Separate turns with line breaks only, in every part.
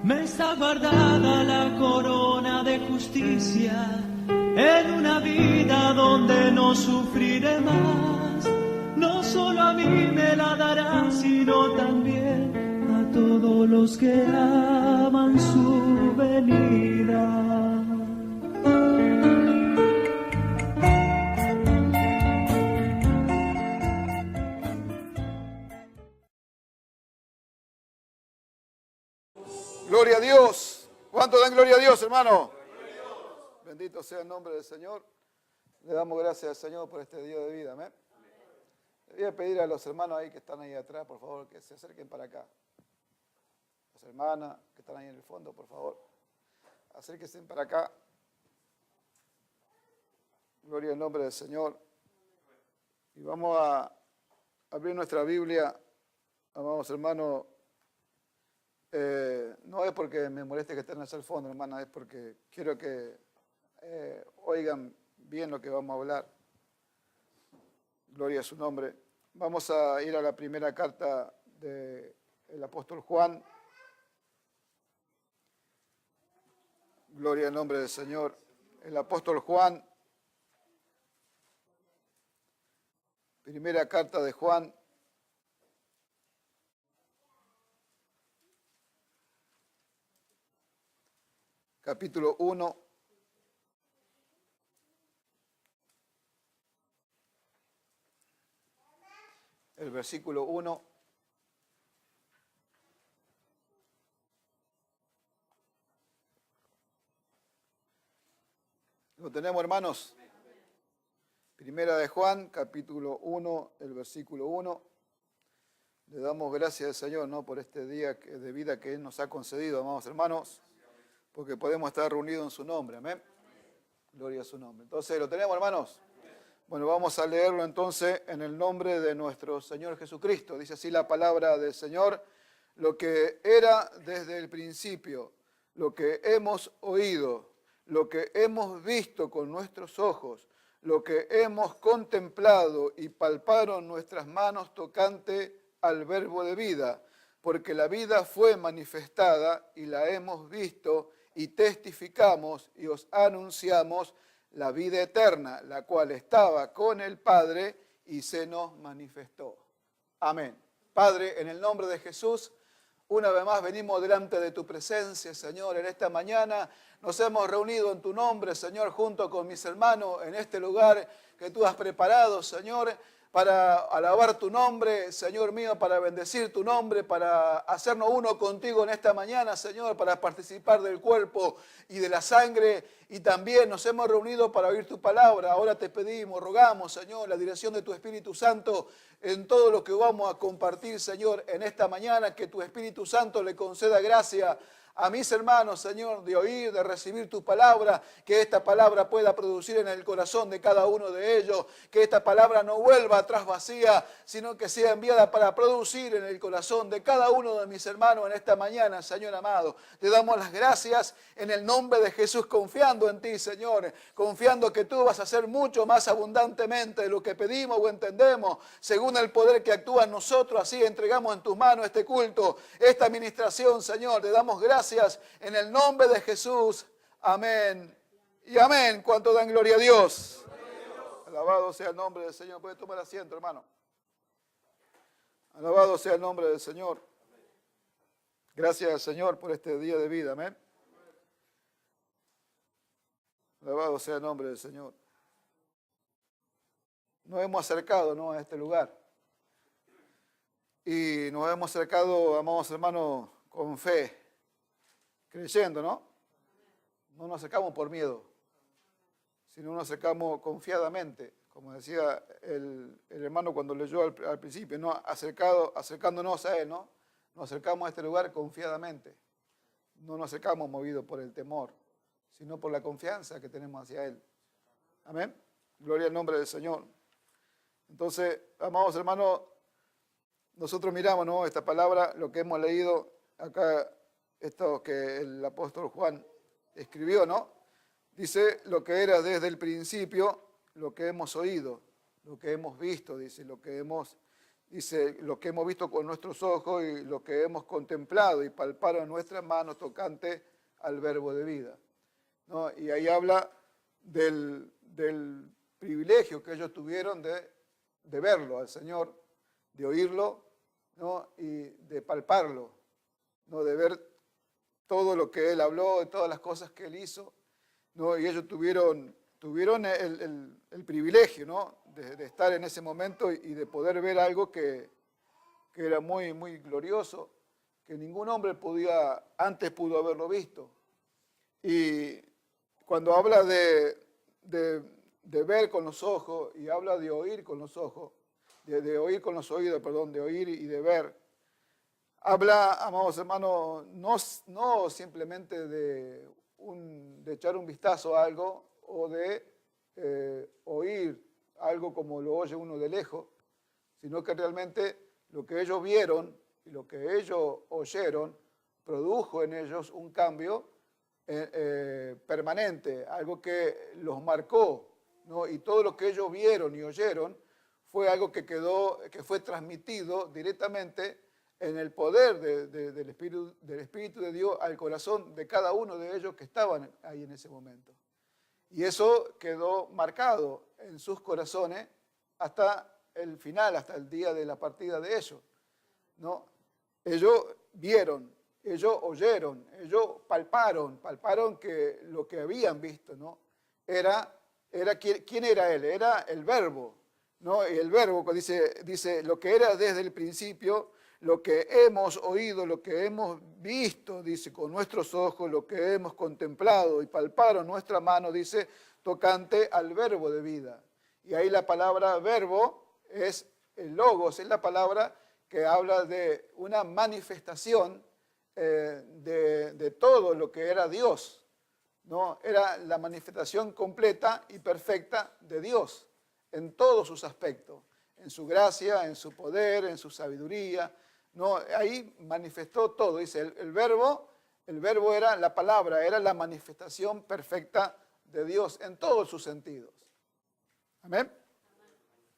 me está guardada la corona de justicia en una vida donde no sufriré más. No solo a mí me la dará, sino también a todos los que aman su venida.
Gloria a Dios. ¿Cuánto dan gloria a Dios, hermano? Bendito sea el nombre del Señor. Le damos gracias al Señor por este día de vida. Amén. Le voy a pedir a los hermanos ahí que están ahí atrás, por favor, que se acerquen para acá. Las hermanas que están ahí en el fondo, por favor, acérquense para acá. Gloria al nombre del Señor. Y vamos a abrir nuestra Biblia, amados hermanos. No es porque me moleste que estén hacia el fondo, hermana, es porque quiero que oigan bien lo que vamos a hablar. Gloria a su nombre. Vamos a ir a la primera carta del apóstol Juan. Gloria al nombre del Señor. El apóstol Juan, primera carta de Juan. Capítulo 1, el versículo 1. ¿Lo tenemos, hermanos? Primera de Juan, capítulo 1, el versículo 1. Le damos gracias al Señor, ¿no?, por este día de vida que Él nos ha concedido, amados hermanos, porque podemos estar reunidos en su nombre. Amén. Gloria a su nombre. Entonces, ¿lo tenemos, hermanos? Bueno, vamos a leerlo entonces en el nombre de nuestro Señor Jesucristo. Dice así la palabra del Señor: lo que era desde el principio, lo que hemos oído, lo que hemos visto con nuestros ojos, lo que hemos contemplado y palparon nuestras manos tocante al verbo de vida, porque la vida fue manifestada y la hemos visto y testificamos y os anunciamos la vida eterna, la cual estaba con el Padre y se nos manifestó. Amén. Padre, en el nombre de Jesús, una vez más venimos delante de tu presencia, Señor. En esta mañana nos hemos reunido en tu nombre, Señor, junto con mis hermanos en este lugar que tú has preparado, Señor, para alabar tu nombre, Señor mío, para bendecir tu nombre, para hacernos uno contigo en esta mañana, Señor, para participar del cuerpo y de la sangre. Y también nos hemos reunido para oír tu palabra. Ahora te pedimos, rogamos, Señor, la dirección de tu Espíritu Santo en todo lo que vamos a compartir, Señor, en esta mañana. Que tu Espíritu Santo le conceda gracia a mis hermanos, Señor, de oír, de recibir tu palabra, que esta palabra pueda producir en el corazón de cada uno de ellos, que esta palabra no vuelva atrás vacía, sino que sea enviada para producir en el corazón de cada uno de mis hermanos en esta mañana, Señor amado. Te damos las gracias en el nombre de Jesús, confiando en ti, Señor, confiando que tú vas a hacer mucho más abundantemente de lo que pedimos o entendemos, según el poder que actúa en nosotros. Así entregamos en tus manos este culto, esta administración, Señor. Te damos gracias en el nombre de Jesús. Amén y amén. ¿Cuánto dan gloria a Dios? Alabado sea el nombre del Señor. Puede tomar asiento, hermano. Alabado sea el nombre del Señor. Gracias al Señor por este día de vida. Amén. Alabado sea el nombre del Señor. Nos hemos acercado, ¿no?, a este lugar. Y nos hemos acercado, amados hermanos, con fe, creyendo, ¿no? No nos acercamos por miedo, sino nos acercamos confiadamente, como decía el hermano cuando leyó al principio, ¿no? Acercándonos a Él, ¿no? Nos acercamos a este lugar confiadamente. No nos acercamos movidos por el temor, sino por la confianza que tenemos hacia Él. Amén. Gloria al nombre del Señor. Entonces, amados hermanos, nosotros miramos, ¿no?, esta palabra, lo que hemos leído acá, esto que el apóstol Juan escribió, ¿no? Dice lo que era desde el principio, lo que hemos oído, lo que hemos visto, dice, lo que hemos dice, lo que hemos visto con nuestros ojos y lo que hemos contemplado y palpado en nuestras manos tocante al verbo de vida, ¿no? Y ahí habla del privilegio que ellos tuvieron de verlo al Señor, de oírlo, ¿no? Y de palparlo, ¿no? De ver todo lo que Él habló, de todas las cosas que Él hizo, ¿no? Y ellos tuvieron el privilegio, ¿no? de estar en ese momento y de poder ver algo que era muy, muy glorioso, que ningún hombre antes pudo haberlo visto. Y cuando habla de ver con los ojos y habla de oír con los ojos, de oír con los oídos, perdón, de oír y de ver, habla, amados hermanos, no simplemente de echar un vistazo a algo o de oír algo como lo oye uno de lejos, sino que realmente lo que ellos vieron y lo que ellos oyeron produjo en ellos un cambio permanente, algo que los marcó, ¿no? Y todo lo que ellos vieron y oyeron fue algo que fue transmitido directamente en el poder del Espíritu de Dios al corazón de cada uno de ellos que estaban ahí en ese momento. Y eso quedó marcado en sus corazones hasta el final, hasta el día de la partida de ellos, ¿no? Ellos vieron, ellos oyeron, ellos palparon que lo que habían visto, ¿no? ¿Quién era Él? Era el Verbo, ¿no? Y el Verbo dice lo que era desde el principio, lo que hemos oído, lo que hemos visto, dice, con nuestros ojos, lo que hemos contemplado y palparon nuestra mano, dice, tocante al verbo de vida. Y ahí la palabra verbo es el logos, es la palabra que habla de una manifestación de todo lo que era Dios, ¿no? Era la manifestación completa y perfecta de Dios en todos sus aspectos, en su gracia, en su poder, en su sabiduría, ¿no? Ahí manifestó todo, dice, el verbo era la palabra, era la manifestación perfecta de Dios en todos sus sentidos. Amén.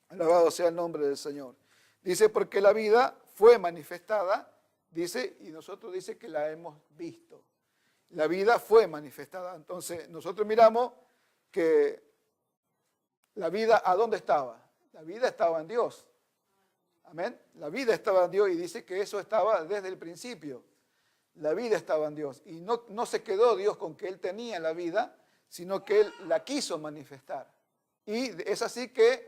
Alabado sea el nombre del Señor. Dice, porque la vida fue manifestada, dice, y nosotros dice que la hemos visto. La vida fue manifestada. Entonces, nosotros miramos que la vida, ¿a dónde estaba? La vida estaba en Dios. Amén. La vida estaba en Dios y dice que eso estaba desde el principio. La vida estaba en Dios. Y no se quedó Dios con que Él tenía la vida, sino que Él la quiso manifestar. Y es así que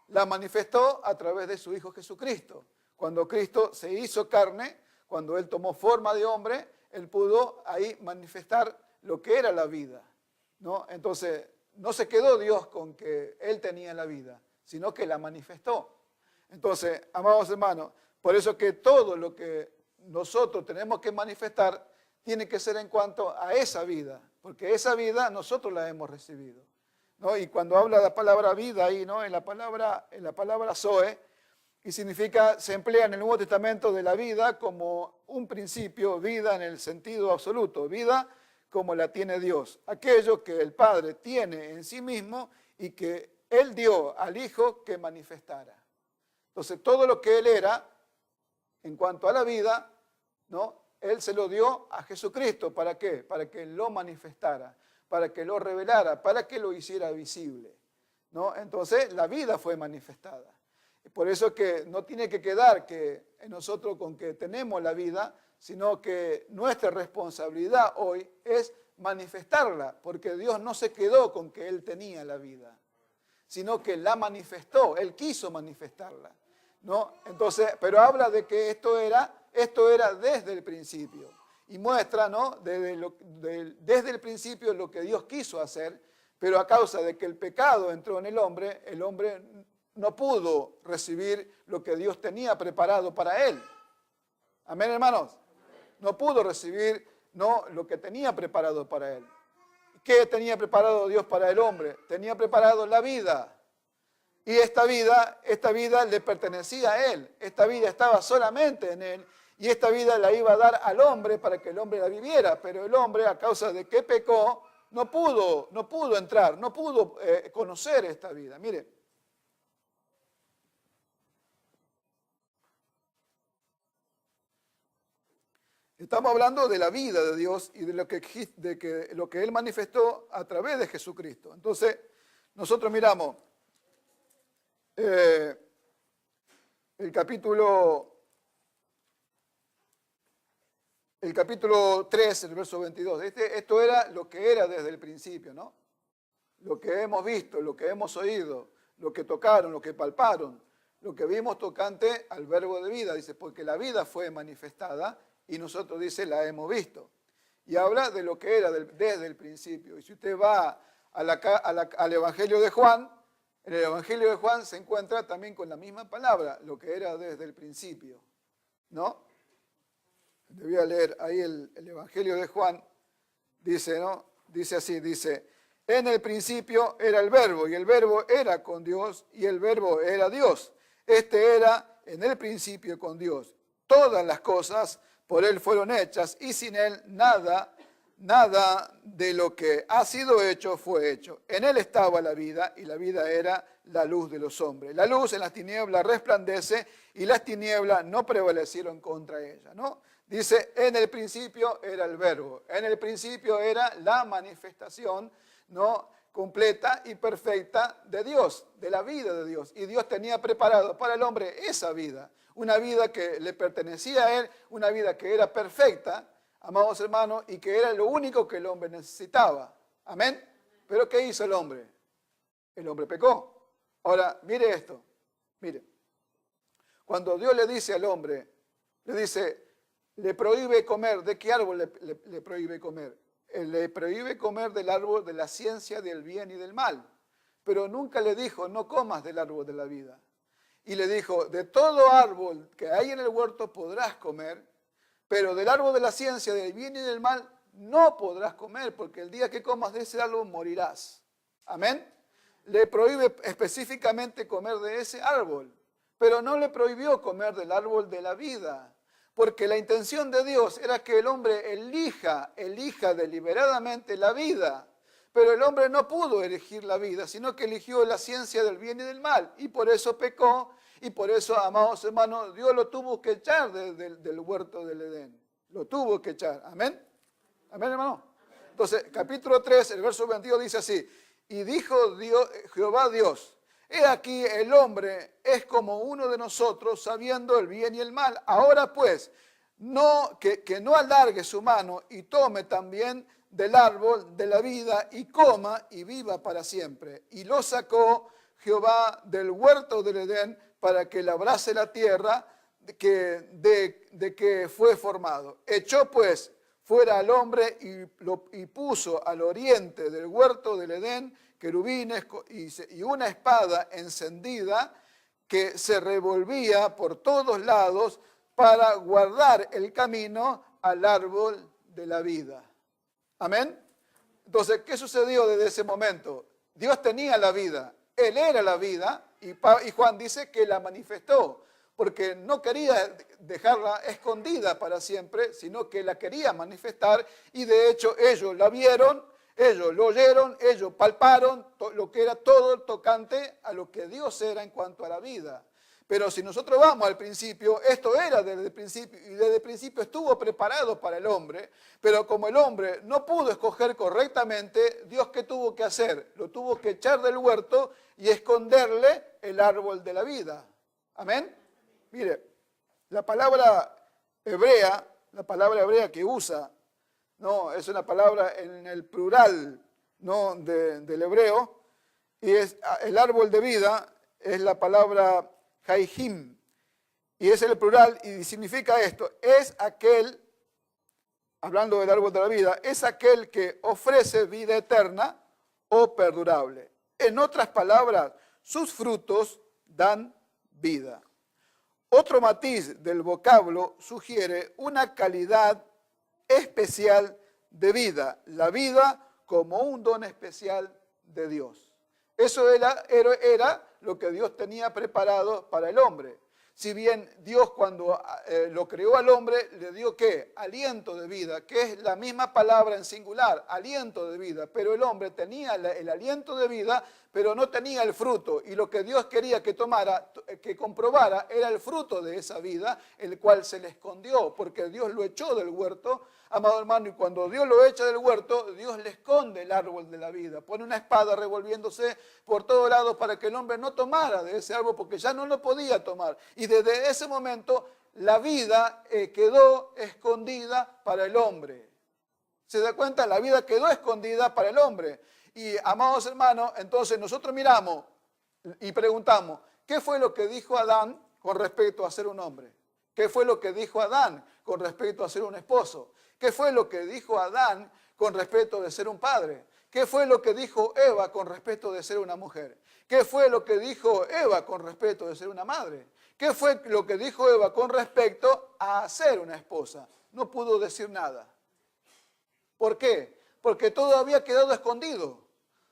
la manifestó a través de su Hijo Jesucristo. Cuando Cristo se hizo carne, cuando Él tomó forma de hombre, Él pudo ahí manifestar lo que era la vida, ¿no? Entonces, no se quedó Dios con que Él tenía la vida, sino que la manifestó. Entonces, amados hermanos, por eso que todo lo que nosotros tenemos que manifestar tiene que ser en cuanto a esa vida, porque esa vida nosotros la hemos recibido, ¿no? Y cuando habla de la palabra vida ahí, ¿no? En la palabra Zoe, y significa, se emplea en el Nuevo Testamento de la vida como un principio, vida en el sentido absoluto, vida como la tiene Dios, aquello que el Padre tiene en sí mismo y que Él dio al Hijo que manifestara. Entonces, todo lo que Él era, en cuanto a la vida, ¿no? Él se lo dio a Jesucristo. ¿Para qué? Para que lo manifestara, para que lo revelara, para que lo hiciera visible, ¿no? Entonces, la vida fue manifestada. Y por eso que no tiene que quedar que en nosotros con que tenemos la vida, sino que nuestra responsabilidad hoy es manifestarla, porque Dios no se quedó con que Él tenía la vida, sino que la manifestó, Él quiso manifestarla, ¿no? Entonces, pero habla de que esto era desde el principio y muestra, ¿no? Desde el principio lo que Dios quiso hacer, pero a causa de que el pecado entró en el hombre no pudo recibir lo que Dios tenía preparado para él. Amén, hermanos. No pudo recibir, ¿no? Lo que tenía preparado para él. ¿Qué tenía preparado Dios para el hombre? Tenía preparado la vida. Y esta vida le pertenecía a Él. Esta vida estaba solamente en Él. Y esta vida la iba a dar al hombre para que el hombre la viviera. Pero el hombre, a causa de que pecó, no pudo entrar, no pudo conocer esta vida. Mire, Estamos hablando de la vida de Dios y de lo que Él manifestó a través de Jesucristo. Entonces, nosotros miramos el capítulo 3, el verso 22. Esto era lo que era desde el principio, ¿no? Lo que hemos visto, lo que hemos oído, lo que tocaron, lo que palparon, lo que vimos tocante al verbo de vida. Dice, porque la vida fue manifestada y nosotros, dice, la hemos visto. Y habla de lo que era desde el principio. Y si usted va al Evangelio de Juan, en el Evangelio de Juan se encuentra también con la misma palabra, lo que era desde el principio, ¿no? Le voy a leer ahí el Evangelio de Juan, dice, ¿no? Dice así, dice, en el principio era el verbo, y el verbo era con Dios, y el verbo era Dios. Este era en el principio con Dios. Todas las cosas por Él fueron hechas, y sin Él nada de lo que ha sido hecho fue hecho. En Él estaba la vida, y la vida era la luz de los hombres. La luz en las tinieblas resplandece, y las tinieblas no prevalecieron contra ella, ¿no? Dice, en el principio era el verbo, en el principio era la manifestación, ¿no?, completa y perfecta de Dios, de la vida de Dios. Y Dios tenía preparado para el hombre esa vida, una vida que le pertenecía a Él, una vida que era perfecta, amados hermanos, y que era lo único que el hombre necesitaba. Amén. ¿Pero qué hizo el hombre? El hombre pecó. Ahora, mire esto, mire. Cuando Dios le dice al hombre, le dice, le prohíbe comer, ¿de qué árbol le prohíbe comer? Le prohíbe comer del árbol de la ciencia del bien y del mal. Pero nunca le dijo, no comas del árbol de la vida. Y le dijo, de todo árbol que hay en el huerto podrás comer, pero del árbol de la ciencia del bien y del mal no podrás comer, porque el día que comas de ese árbol morirás. Amén. Le prohíbe específicamente comer de ese árbol, pero no le prohibió comer del árbol de la vida. Porque la intención de Dios era que el hombre elija deliberadamente la vida. Pero el hombre no pudo elegir la vida, sino que eligió la ciencia del bien y del mal. Y por eso pecó, y por eso, amados hermanos, Dios lo tuvo que echar del huerto del Edén. Lo tuvo que echar. ¿Amén? ¿Amén, hermano? Entonces, capítulo 3, el verso 22 dice así, y dijo Jehová Dios, he aquí el hombre es como uno de nosotros, sabiendo el bien y el mal. Ahora pues, que no alargue su mano y tome también del árbol de la vida y coma y viva para siempre. Y lo sacó Jehová del huerto del Edén para que labrase la tierra de que fue formado. Echó pues fuera al hombre y puso al oriente del huerto del Edén querubines y una espada encendida que se revolvía por todos lados para guardar el camino al árbol de la vida. Amén. Entonces, ¿qué sucedió desde ese momento? Dios tenía la vida, Él era la vida, y Juan dice que la manifestó, porque no quería dejarla escondida para siempre, sino que la quería manifestar, y de hecho ellos la vieron, ellos lo oyeron, ellos palparon lo que era todo tocante a lo que Dios era en cuanto a la vida. Pero si nosotros vamos al principio, esto era desde el principio, y desde el principio estuvo preparado para el hombre, pero como el hombre no pudo escoger correctamente, Dios ¿qué tuvo que hacer? Lo tuvo que echar del huerto y esconderle el árbol de la vida. Amén. Mire, la palabra hebrea que usa, no, es una palabra en el plural, ¿no?, del hebreo, y es el árbol de vida, es la palabra Haihim, y es el plural, y significa esto, es aquel, hablando del árbol de la vida, es aquel que ofrece vida eterna o perdurable. En otras palabras, sus frutos dan vida. Otro matiz del vocablo sugiere una calidad especial de vida, la vida como un don especial de Dios. Eso era lo que Dios tenía preparado para el hombre. Si bien Dios cuando lo creó al hombre le dio ¿qué? Aliento de vida, que es la misma palabra en singular, aliento de vida, pero el hombre tenía el aliento de vida pero no tenía el fruto. Y lo que Dios quería que tomara, que comprobara, era el fruto de esa vida, el cual se le escondió, porque Dios lo echó del huerto, amado hermano, y cuando Dios lo echa del huerto, Dios le esconde el árbol de la vida. Pone una espada revolviéndose por todos lados para que el hombre no tomara de ese árbol, porque ya no lo podía tomar. Y desde ese momento, la vida quedó escondida para el hombre. ¿Se da cuenta? La vida quedó escondida para el hombre. Y, amados hermanos, entonces nosotros miramos y preguntamos, ¿qué fue lo que dijo Adán con respecto a ser un hombre? ¿Qué fue lo que dijo Adán con respecto a ser un esposo? ¿Qué fue lo que dijo Adán con respecto de ser un padre? ¿Qué fue lo que dijo Eva con respecto de ser una mujer? ¿Qué fue lo que dijo Eva con respecto de ser una madre? ¿Qué fue lo que dijo Eva con respecto a ser una esposa? No pudo decir nada. ¿Por qué? Porque todo había quedado escondido.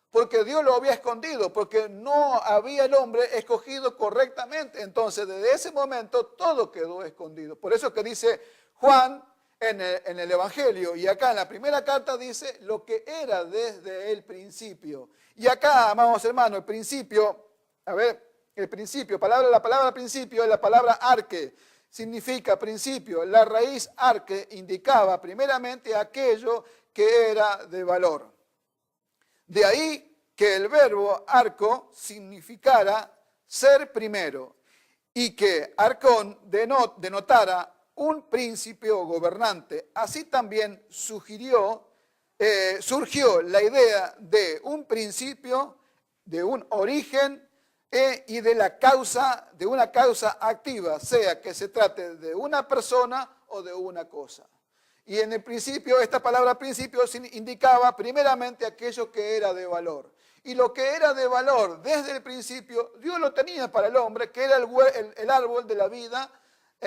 Porque Dios lo había escondido, porque no había el hombre escogido correctamente. Entonces, desde ese momento, todo quedó escondido. Por eso que dice Juan en el Evangelio, y acá en la primera carta dice lo que era desde el principio. Y acá, amados hermanos, el principio, la palabra principio es la palabra arque, significa principio. La raíz arque indicaba primeramente aquello que era de valor. De ahí que el verbo arco significara ser primero y que arcón denotara un principio gobernante. Así también surgió la idea de un principio, de un origen y de una causa activa, sea que se trate de una persona o de una cosa. Y en el principio, esta palabra principio indicaba primeramente aquello que era de valor. Y lo que era de valor desde el principio, Dios lo tenía para el hombre, que era el árbol de la vida,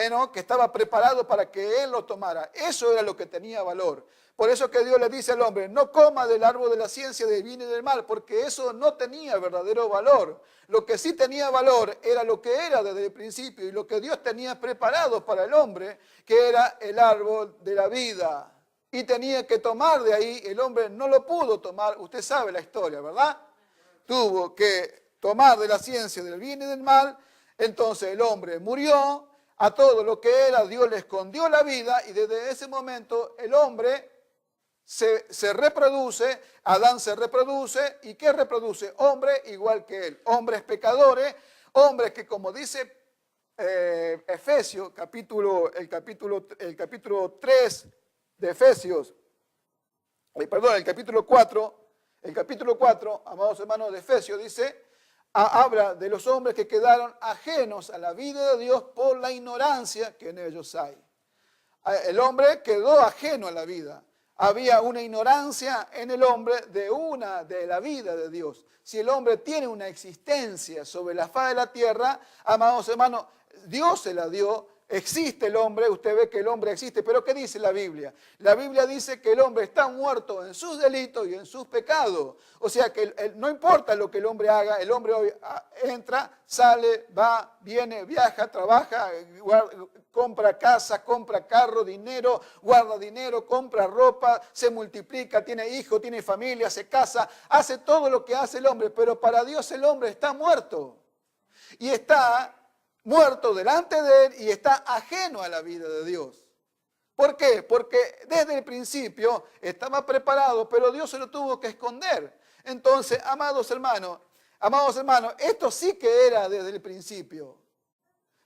¿no? Que estaba preparado para que él lo tomara. Eso era lo que tenía valor. Por eso que Dios le dice al hombre, no coma del árbol de la ciencia del bien y del mal, porque eso no tenía verdadero valor. Lo que sí tenía valor era lo que era desde el principio y lo que Dios tenía preparado para el hombre, que era el árbol de la vida. Y tenía que tomar de ahí, el hombre no lo pudo tomar, usted sabe la historia, ¿verdad? Tuvo que tomar de la ciencia del bien y del mal, entonces el hombre murió, a todo lo que era Dios le escondió la vida y desde ese momento el hombre se reproduce, Adán se reproduce, ¿y qué reproduce? Hombre igual que él, hombres pecadores, hombres que como dice Efesios, el capítulo 3 de Efesios, el capítulo 4, amados hermanos de Efesios, dice, habla de los hombres que quedaron ajenos a la vida de Dios por la ignorancia que en ellos hay. El hombre quedó ajeno a la vida. Había una ignorancia en el hombre de la vida de Dios. Si el hombre tiene una existencia sobre la faz de la tierra, amados hermanos, Dios se la dio. Existe el hombre, usted ve que el hombre existe, pero ¿qué dice la Biblia? La Biblia dice que el hombre está muerto en sus delitos y en sus pecados. O sea que no importa lo que el hombre haga, el hombre hoy entra, sale, va, viene, viaja, trabaja, compra casa, compra carro, dinero, guarda dinero, compra ropa, se multiplica, tiene hijos, tiene familia, se casa, hace todo lo que hace el hombre, pero para Dios el hombre está muerto. Y está muerto delante de él y está ajeno a la vida de Dios. ¿Por qué? Porque desde el principio estaba preparado, pero Dios se lo tuvo que esconder. Entonces, amados hermanos, esto sí que era desde el principio.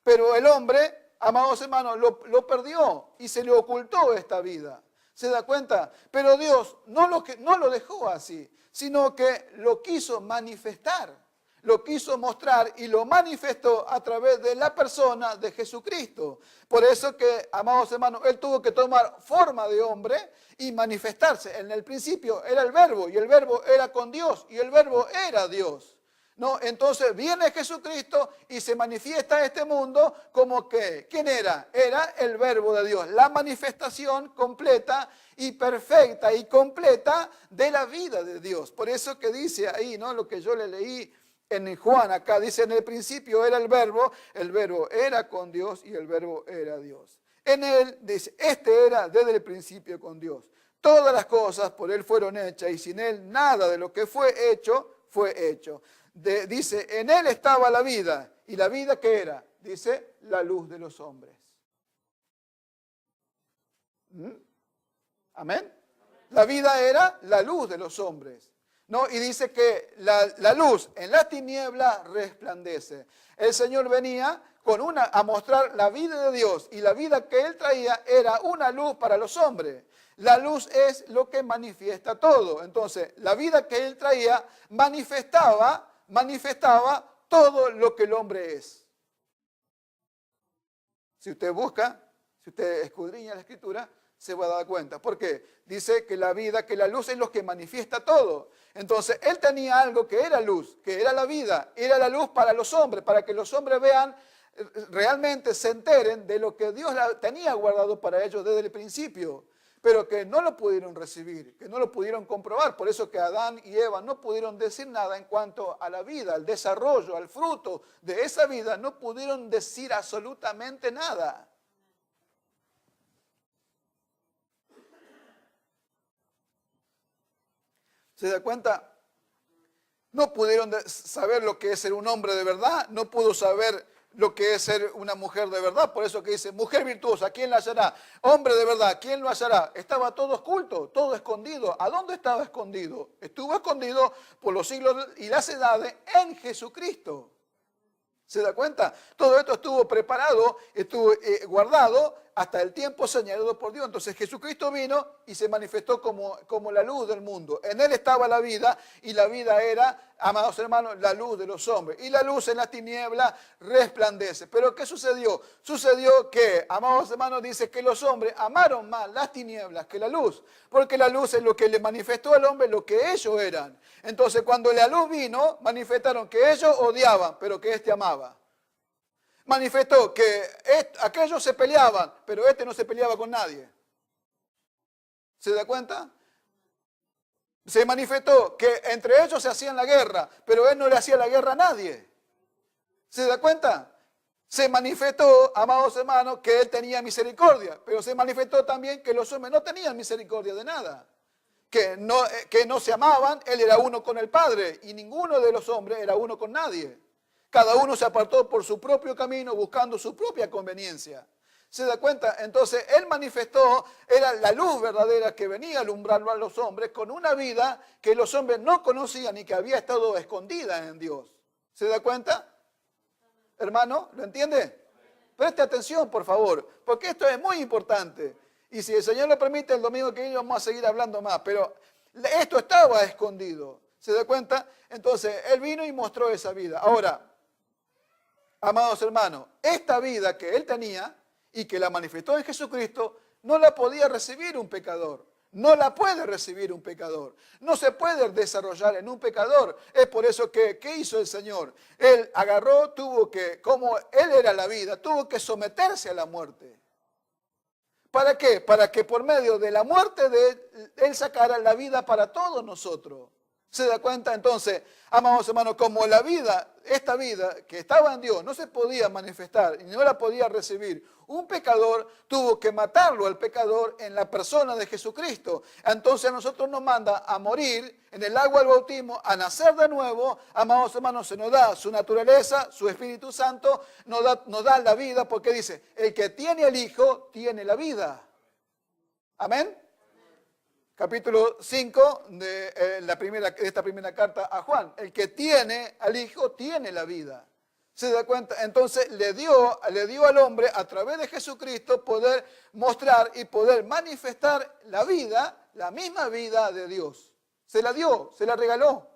Pero el hombre, amados hermanos, lo perdió y se le ocultó esta vida. ¿Se da cuenta? Pero Dios no lo dejó así, sino que lo quiso manifestar. Lo quiso mostrar y lo manifestó a través de la persona de Jesucristo. Por eso que, amados hermanos, Él tuvo que tomar forma de hombre y manifestarse. En el principio era el verbo y el verbo era con Dios y el verbo era Dios. ¿No? Entonces viene Jesucristo y se manifiesta a este mundo como que, ¿quién era? Era el verbo de Dios, la manifestación completa y perfecta y completa de la vida de Dios. Por eso que dice ahí, ¿no? Lo que yo le leí en Juan, acá dice, en el principio era el verbo era con Dios y el verbo era Dios. En él, dice, era desde el principio con Dios. Todas las cosas por él fueron hechas y sin él nada de lo que fue hecho fue hecho. Dice, en él estaba la vida. ¿Y la vida qué era? Dice, la luz de los hombres. ¿Amén? La vida era la luz de los hombres. ¿No? Y dice que la luz en la tiniebla resplandece. El Señor venía a mostrar la vida de Dios, y la vida que Él traía era una luz para los hombres. La luz es lo que manifiesta todo. Entonces, la vida que Él traía manifestaba todo lo que el hombre es. Si usted busca, si usted escudriña la Escritura, se va a dar cuenta. ¿Por qué? Dice que la luz es lo que manifiesta todo. Entonces, Él tenía algo que era luz, que era la vida, era la luz para los hombres, para que los hombres vean, realmente se enteren de lo que Dios tenía guardado para ellos desde el principio, pero que no lo pudieron recibir, que no lo pudieron comprobar. Por eso que Adán y Eva no pudieron decir nada en cuanto a la vida, al desarrollo, al fruto de esa vida, no pudieron decir absolutamente nada. ¿Se da cuenta? No pudieron saber lo que es ser un hombre de verdad, no pudo saber lo que es ser una mujer de verdad. Por eso que dice, mujer virtuosa, ¿quién la hallará? Hombre de verdad, ¿quién lo hallará? Estaba todo oculto, todo escondido. ¿A dónde estaba escondido? Estuvo escondido por los siglos y las edades en Jesucristo. ¿Se da cuenta? Todo esto estuvo preparado, estuvo guardado hasta el tiempo señalado por Dios. Entonces Jesucristo vino y se manifestó como la luz del mundo. En Él estaba la vida, y la vida era, amados hermanos, la luz de los hombres. Y la luz en la tiniebla resplandece. ¿Pero qué sucedió? Sucedió que, amados hermanos, dice que los hombres amaron más las tinieblas que la luz. Porque la luz es lo que le manifestó al hombre lo que ellos eran. Entonces cuando la luz vino, manifestaron que ellos odiaban, pero que éste amaba. Manifestó que aquellos se peleaban, pero este no se peleaba con nadie. ¿Se da cuenta? Se manifestó que entre ellos se hacían la guerra, pero él no le hacía la guerra a nadie. ¿Se da cuenta? Se manifestó, amados hermanos, que él tenía misericordia, pero se manifestó también que los hombres no tenían misericordia de nada. Que no se amaban, él era uno con el Padre, y ninguno de los hombres era uno con nadie. Cada uno se apartó por su propio camino buscando su propia conveniencia. ¿Se da cuenta? Entonces Él manifestó, era la luz verdadera que venía a alumbrarlo a los hombres con una vida que los hombres no conocían y que había estado escondida en Dios. ¿Se da cuenta? Hermano, ¿lo entiende? Preste atención, por favor, porque esto es muy importante. Y si el Señor lo permite, el domingo que viene vamos a seguir hablando más. Pero esto estaba escondido. ¿Se da cuenta? Entonces Él vino y mostró esa vida. Ahora, amados hermanos, esta vida que Él tenía y que la manifestó en Jesucristo, no la podía recibir un pecador. No la puede recibir un pecador. No se puede desarrollar en un pecador. Es por eso que, ¿qué hizo el Señor? Él agarró, como Él era la vida, tuvo que someterse a la muerte. ¿Para qué? Para que por medio de la muerte de Él sacara la vida para todos nosotros. ¿Se da cuenta? Entonces, amados hermanos, como la vida, esta vida que estaba en Dios no se podía manifestar y no la podía recibir, un pecador tuvo que matarlo al pecador en la persona de Jesucristo. Entonces a nosotros nos manda a morir en el agua del bautismo, a nacer de nuevo. Amados hermanos, se nos da su naturaleza, su Espíritu Santo, nos da la vida, porque dice, el que tiene al Hijo tiene la vida. Amén. Capítulo 5 de esta primera carta a Juan. El que tiene al Hijo tiene la vida. ¿Se da cuenta? Entonces le dio al hombre a través de Jesucristo poder mostrar y poder manifestar la vida, la misma vida de Dios. Se la dio, se la regaló.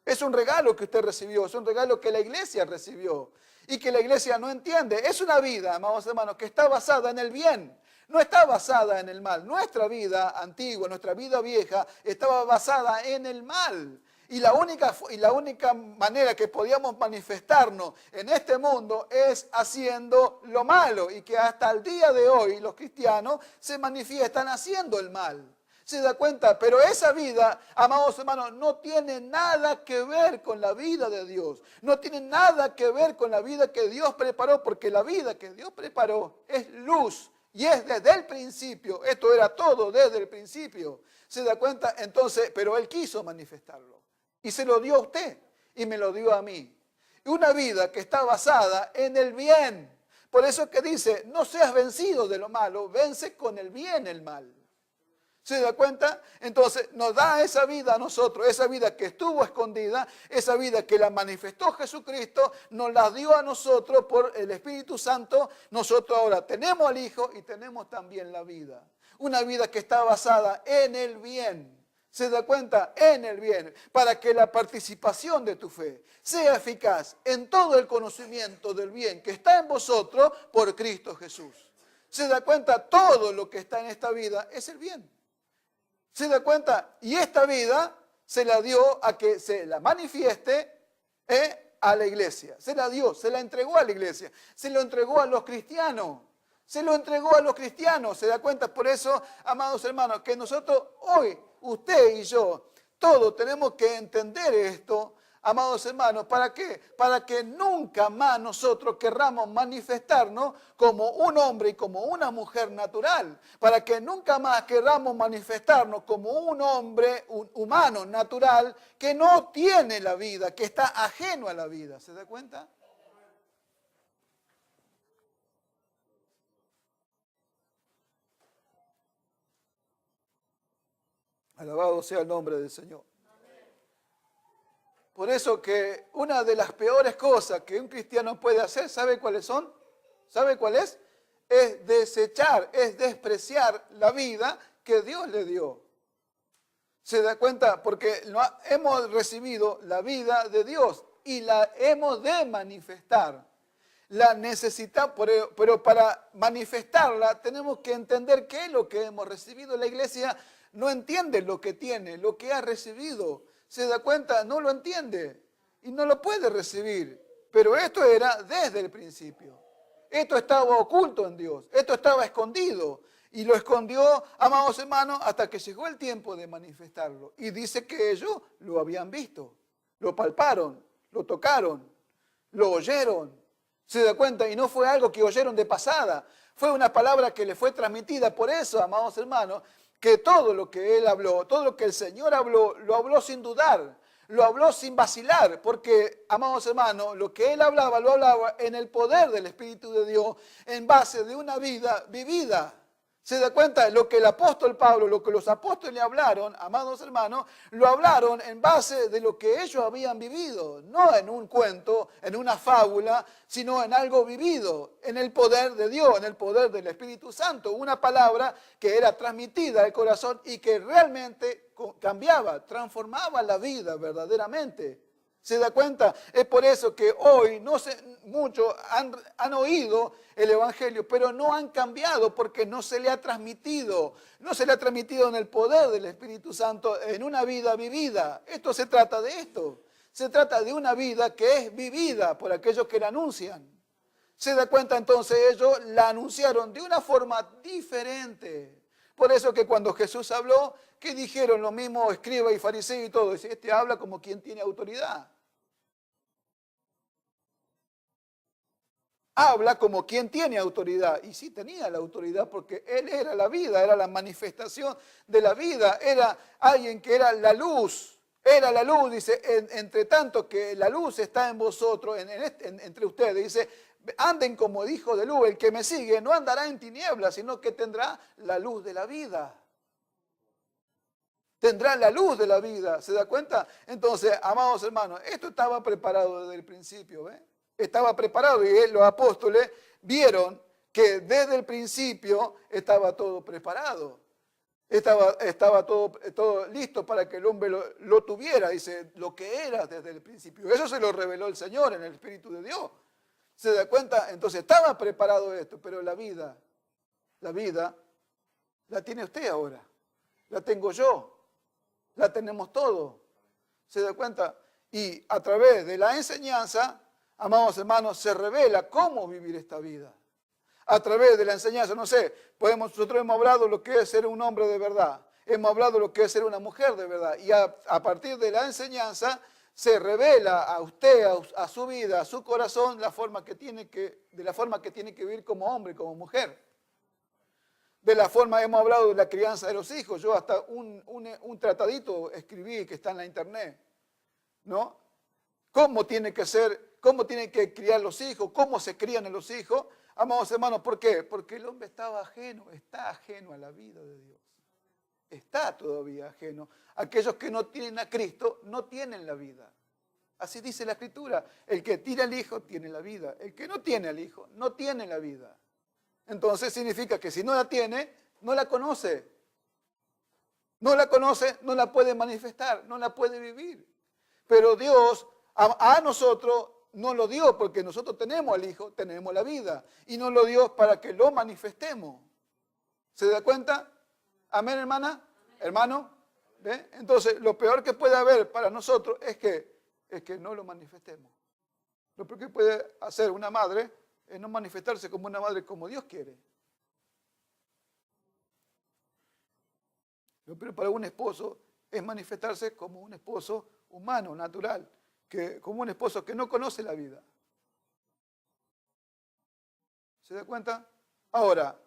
Es un regalo que usted recibió, es un regalo que la iglesia recibió y que la iglesia no entiende. Es una vida, amados hermanos, que está basada en el bien. No está basada en el mal. Nuestra vida antigua, nuestra vida vieja, estaba basada en el mal. Y la única manera que podíamos manifestarnos en este mundo es haciendo lo malo. Y que hasta el día de hoy los cristianos se manifiestan haciendo el mal. ¿Se da cuenta? Pero esa vida, amados hermanos, no tiene nada que ver con la vida de Dios. No tiene nada que ver con la vida que Dios preparó, porque la vida que Dios preparó es luz. Y es desde el principio, esto era todo desde el principio. ¿Se da cuenta? Entonces, pero Él quiso manifestarlo. Y se lo dio a usted y me lo dio a mí. Una vida que está basada en el bien. Por eso que dice, no seas vencido de lo malo, vence con el bien el mal. ¿Se da cuenta? Entonces nos da esa vida a nosotros, esa vida que estuvo escondida, esa vida que la manifestó Jesucristo, nos la dio a nosotros por el Espíritu Santo. Nosotros ahora tenemos al Hijo y tenemos también la vida. Una vida que está basada en el bien. ¿Se da cuenta? En el bien, para que la participación de tu fe sea eficaz en todo el conocimiento del bien que está en vosotros por Cristo Jesús. ¿Se da cuenta? Todo lo que está en esta vida es el bien. ¿Se da cuenta? Y esta vida se la dio a que se la manifieste a la iglesia. Se la dio, se la entregó a la iglesia, se lo entregó a los cristianos. Se lo entregó a los cristianos. ¿Se da cuenta? Por eso, amados hermanos, que nosotros hoy, usted y yo, todos tenemos que entender esto, amados hermanos. ¿Para qué? Para que nunca más nosotros querramos manifestarnos como un hombre y como una mujer natural. Para que nunca más querramos manifestarnos como un hombre humano, natural, que no tiene la vida, que está ajeno a la vida. ¿Se da cuenta? Alabado sea el nombre del Señor. Por eso que una de las peores cosas que un cristiano puede hacer, ¿sabe cuáles son? ¿Sabe cuál es? Es desechar, es despreciar la vida que Dios le dio. ¿Se da cuenta? Porque hemos recibido la vida de Dios y la hemos de manifestar. La necesitamos, pero para manifestarla tenemos que entender qué es lo que hemos recibido. La iglesia no entiende lo que tiene, lo que ha recibido. ¿Se da cuenta? No lo entiende y no lo puede recibir. Pero esto era desde el principio. Esto estaba oculto en Dios. Esto estaba escondido. Y lo escondió, amados hermanos, hasta que llegó el tiempo de manifestarlo. Y dice que ellos lo habían visto, lo palparon, lo tocaron, lo oyeron. ¿Se da cuenta? Y no fue algo que oyeron de pasada. Fue una palabra que le fue transmitida. Por eso, amados hermanos, que todo lo que Él habló, todo lo que el Señor habló, lo habló sin dudar, lo habló sin vacilar, porque, amados hermanos, lo que Él hablaba, lo hablaba en el poder del Espíritu de Dios, en base de una vida vivida. ¿Se da cuenta? Lo que el apóstol Pablo, lo que los apóstoles le hablaron, amados hermanos, lo hablaron en base de lo que ellos habían vivido, no en un cuento, en una fábula, sino en algo vivido, en el poder de Dios, en el poder del Espíritu Santo. Una palabra que era transmitida al corazón y que realmente cambiaba, transformaba la vida verdaderamente. ¿Se da cuenta? Es por eso que hoy muchos han oído el Evangelio, pero no han cambiado porque no se le ha transmitido. No se le ha transmitido en el poder del Espíritu Santo en una vida vivida. Esto se trata de esto. Se trata de una vida que es vivida por aquellos que la anuncian. ¿Se da cuenta? Entonces ellos la anunciaron de una forma diferente. Por eso que cuando Jesús habló, ¿qué dijeron los mismos escribas y fariseos y todo? Dice, este habla como quien tiene autoridad. Habla como quien tiene autoridad. Y sí tenía la autoridad porque Él era la vida, era la manifestación de la vida. Era alguien que era la luz. Era la luz, dice, entre tanto que la luz está en vosotros, entre ustedes. Dice, anden como hijo de luz, el que me sigue no andará en tinieblas, sino que tendrá la luz de la vida. Tendrá la luz de la vida, ¿se da cuenta? Entonces, amados hermanos, esto estaba preparado desde el principio, ¿ves? Estaba preparado y los apóstoles vieron que desde el principio estaba todo preparado. Estaba todo listo para que el hombre lo tuviera, dice, lo que era desde el principio. Eso se lo reveló el Señor en el Espíritu de Dios. ¿Se da cuenta? Entonces estaba preparado esto, pero la vida la tiene usted ahora. La tengo yo. La tenemos todos. ¿Se da cuenta? Y a través de la enseñanza, amados hermanos, se revela cómo vivir esta vida. A través de la enseñanza, no sé, nosotros hemos hablado de lo que es ser un hombre de verdad. Hemos hablado de lo que es ser una mujer de verdad. Y a partir de la enseñanza se revela a usted, a su vida, a su corazón, de la forma que tiene que vivir como hombre, como mujer. De la forma, hemos hablado de la crianza de los hijos. Yo hasta un tratadito escribí que está en la internet. ¿no? Cómo tiene que ser, cómo tienen que criar los hijos, cómo se crían a los hijos. Amados hermanos, ¿por qué? Porque el hombre está ajeno a la vida de Dios. Está todavía ajeno. Aquellos que no tienen a Cristo no tienen la vida. Así dice la Escritura. El que tiene al Hijo tiene la vida. El que no tiene al Hijo no tiene la vida. Entonces significa que si no la tiene, no la conoce. No la conoce, no la puede manifestar, no la puede vivir. Pero Dios a nosotros no lo dio porque nosotros tenemos al Hijo, tenemos la vida. Y nos lo dio para que lo manifestemos. ¿Se da cuenta? Amén, hermana, hermano. ¿Ve? Entonces, lo peor que puede haber para nosotros es que no lo manifestemos. Lo peor que puede hacer una madre es no manifestarse como una madre como Dios quiere. Lo peor para un esposo es manifestarse como un esposo humano, natural, como un esposo que no conoce la vida. ¿Se da cuenta? Ahora,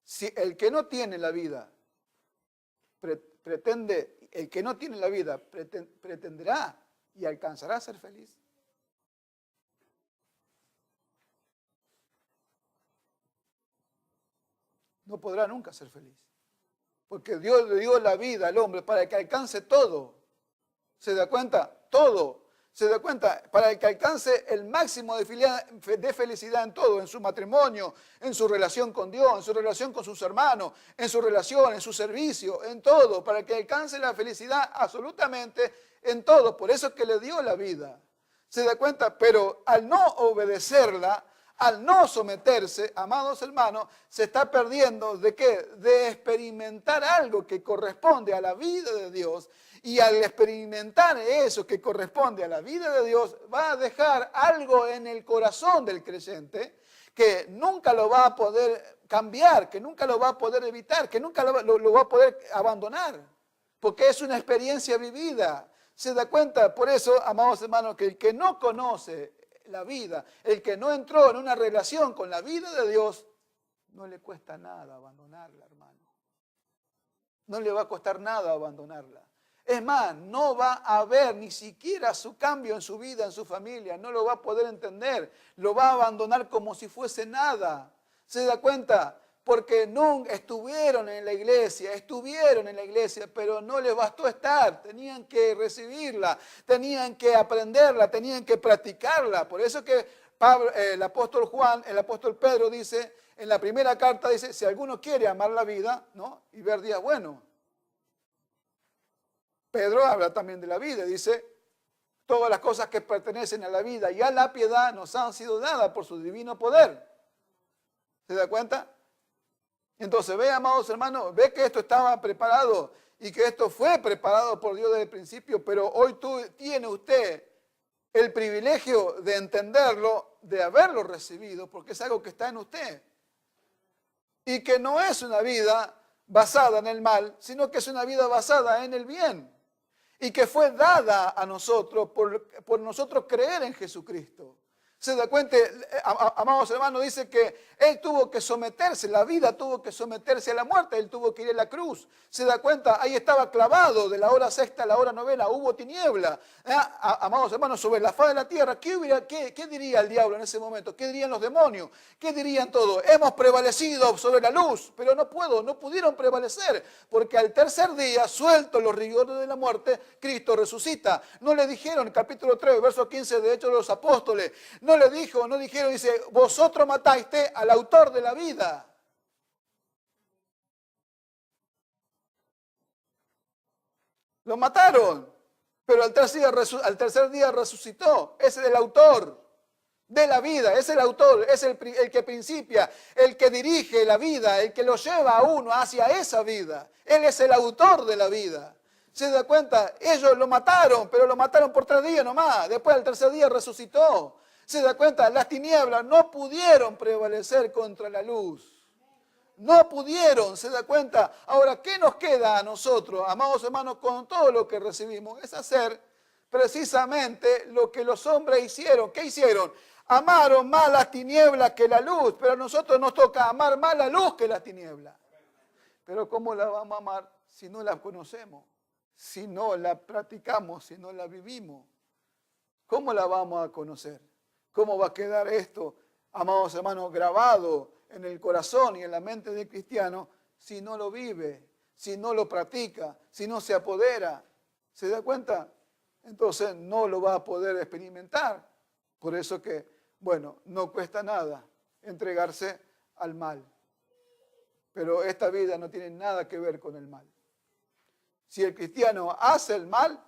si el que no tiene la vida pretenderá y alcanzará a ser feliz. No podrá nunca ser feliz. Porque Dios le dio la vida al hombre para que alcance todo. ¿Se da cuenta? Todo. ¿Se da cuenta? Para que alcance el máximo de felicidad en todo, en su matrimonio, en su relación con Dios, en su relación con sus hermanos, en su relación, en su servicio, en todo, para que alcance la felicidad absolutamente en todo. Por eso es que le dio la vida. ¿Se da cuenta? Pero al no obedecerla, al no someterse, amados hermanos, se está perdiendo ¿de qué? De experimentar algo que corresponde a la vida de Dios. Y al experimentar eso que corresponde a la vida de Dios, va a dejar algo en el corazón del creyente que nunca lo va a poder cambiar, que nunca lo va a poder evitar, que nunca lo va a poder abandonar. Porque es una experiencia vivida. ¿Se da cuenta? Por eso, amados hermanos, que el que no conoce la vida, el que no entró en una relación con la vida de Dios, no le cuesta nada abandonarla, hermano. No le va a costar nada abandonarla. Es más, no va a ver ni siquiera su cambio en su vida, en su familia. No lo va a poder entender. Lo va a abandonar como si fuese nada. ¿Se da cuenta? Porque nunca estuvieron en la iglesia, pero no les bastó estar. Tenían que recibirla, tenían que aprenderla, tenían que practicarla. Por eso que el apóstol Pedro dice, en la primera carta dice, si alguno quiere amar la vida, ¿no? Y ver días buenos. Pedro habla también de la vida, dice, todas las cosas que pertenecen a la vida y a la piedad nos han sido dadas por su divino poder. ¿Se da cuenta? Entonces ve, amados hermanos, ve que esto estaba preparado y que esto fue preparado por Dios desde el principio, pero hoy tiene usted el privilegio de entenderlo, de haberlo recibido, porque es algo que está en usted. Y que no es una vida basada en el mal, sino que es una vida basada en el bien. Y que fue dada a nosotros por nosotros creer en Jesucristo. ¿Se da cuenta? Amados hermanos, dice que Él tuvo que someterse, la vida tuvo que someterse a la muerte, Él tuvo que ir a la cruz. ¿Se da cuenta? Ahí estaba clavado de la hora sexta a la hora novena, hubo tiniebla. Amados hermanos, sobre la faz de la tierra, ¿qué diría el diablo en ese momento? ¿Qué dirían los demonios? ¿Qué dirían todos? Hemos prevalecido sobre la luz, pero no pudieron prevalecer, porque al tercer día, sueltos los rigores de la muerte, Cristo resucita. No le dijeron, capítulo 3, verso 15 de Hechos de los Apóstoles, no dijeron, dice, vosotros mataste al autor de la vida. Lo mataron, pero al tercer día resucitó. Ese es el autor de la vida, es el autor, es el que principia, el que dirige la vida, el que lo lleva a uno hacia esa vida. Él es el autor de la vida. ¿Se da cuenta? Ellos lo mataron, pero lo mataron por 3 días nomás. Después al tercer día resucitó. ¿Se da cuenta? Las tinieblas no pudieron prevalecer contra la luz. No pudieron, ¿se da cuenta? Ahora, ¿qué nos queda a nosotros, amados hermanos, con todo lo que recibimos? Es hacer precisamente lo que los hombres hicieron. ¿Qué hicieron? Amaron más las tinieblas que la luz, pero a nosotros nos toca amar más la luz que las tinieblas. Pero ¿cómo la vamos a amar si no la conocemos? si no la practicamos, si no la vivimos? ¿Cómo la vamos a conocer? ¿Cómo va a quedar esto, amados hermanos, grabado en el corazón y en la mente del cristiano si no lo vive, si no lo practica, si no se apodera? ¿Se da cuenta? Entonces no lo va a poder experimentar. Por eso que, bueno, no cuesta nada entregarse al mal. Pero esta vida no tiene nada que ver con el mal. Si el cristiano hace el mal,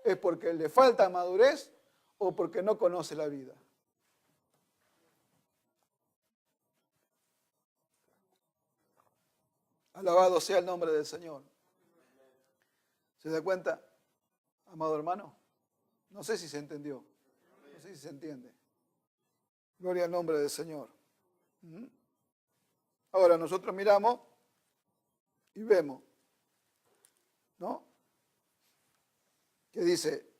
es porque le falta madurez o porque no conoce la vida. Alabado sea el nombre del Señor. ¿Se da cuenta, amado hermano? No sé si se entendió. No sé si se entiende. Gloria al nombre del Señor. Ahora nosotros miramos y vemos, ¿no? Que dice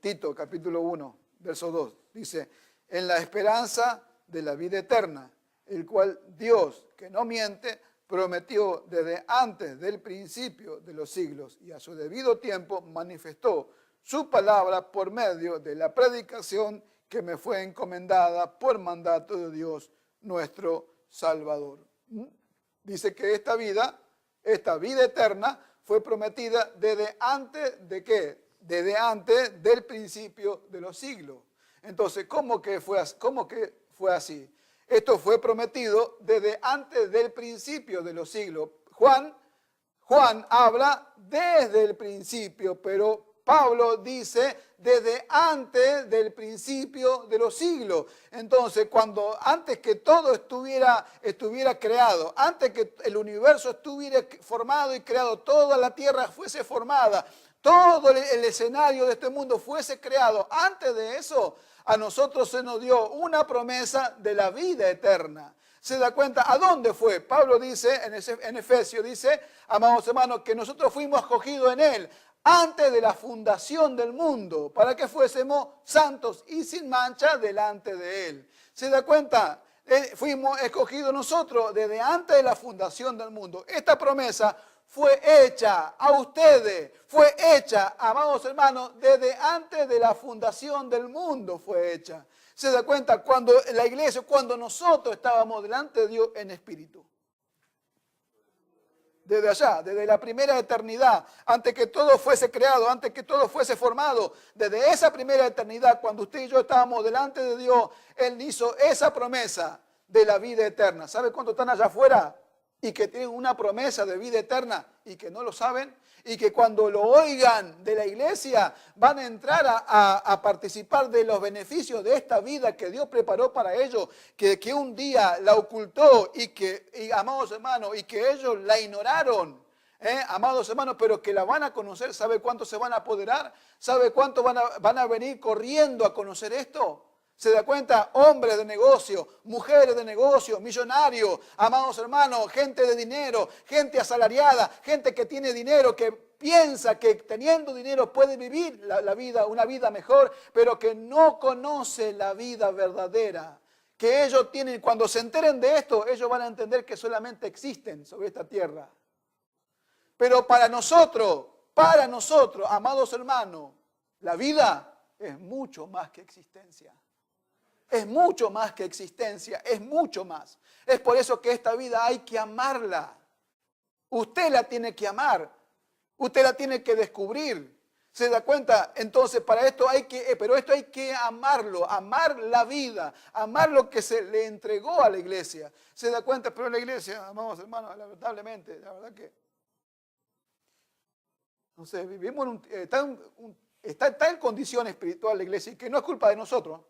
Tito capítulo 1, verso 2. Dice, en la esperanza de la vida eterna, el cual Dios, que no miente, prometió desde antes del principio de los siglos y a su debido tiempo manifestó su palabra por medio de la predicación que me fue encomendada por mandato de Dios nuestro Salvador. Dice que esta vida eterna fue prometida desde antes de ¿qué? Desde antes del principio de los siglos. Entonces, ¿cómo que fue así? Esto fue prometido desde antes del principio de los siglos. Juan habla desde el principio, pero Pablo dice desde antes del principio de los siglos. Entonces, antes que todo estuviera creado, antes que el universo estuviera formado y creado, toda la tierra fuese formada, todo el escenario de este mundo fuese creado, antes de eso, a nosotros se nos dio una promesa de la vida eterna. ¿Se da cuenta? ¿A dónde fue? Pablo dice, en Efesios dice, amados hermanos, que nosotros fuimos escogidos en Él antes de la fundación del mundo, para que fuésemos santos y sin mancha delante de Él. ¿Se da cuenta? Fuimos escogidos nosotros desde antes de la fundación del mundo. Esta promesa fue hecha a ustedes, fue hecha, amados hermanos, desde antes de la fundación del mundo fue hecha. ¿Se da cuenta? Cuando la iglesia, cuando nosotros estábamos delante de Dios en espíritu. Desde allá, desde la primera eternidad, antes que todo fuese creado, antes que todo fuese formado, desde esa primera eternidad, cuando usted y yo estábamos delante de Dios, Él hizo esa promesa de la vida eterna. ¿Sabe cuántos están allá afuera y que tienen una promesa de vida eterna y que no lo saben? Y que cuando lo oigan de la iglesia van a entrar a participar de los beneficios de esta vida que Dios preparó para ellos, que un día la ocultó amados hermanos, y que ellos la ignoraron, amados hermanos, pero que la van a conocer. ¿Sabe cuántos se van a apoderar? ¿Sabe cuántos van a venir corriendo a conocer esto? ¿Se da cuenta? Hombres de negocio, mujeres de negocio, millonarios, amados hermanos, gente de dinero, gente asalariada, gente que tiene dinero, que piensa que teniendo dinero puede vivir la vida, una vida mejor, pero que no conoce la vida verdadera. Que ellos tienen, cuando se enteren de esto, ellos van a entender que solamente existen sobre esta tierra. Pero para nosotros, amados hermanos, la vida es mucho más que existencia. Es mucho más que existencia, es mucho más. Es por eso que esta vida hay que amarla. Usted la tiene que amar, usted la tiene que descubrir. ¿Se da cuenta? Entonces, para esto hay que amarlo, amar la vida, amar lo que se le entregó a la iglesia. ¿Se da cuenta? Pero la iglesia, amados hermanos, lamentablemente, la verdad que, no sé, vivimos está en condición espiritual la iglesia, y que no es culpa de nosotros,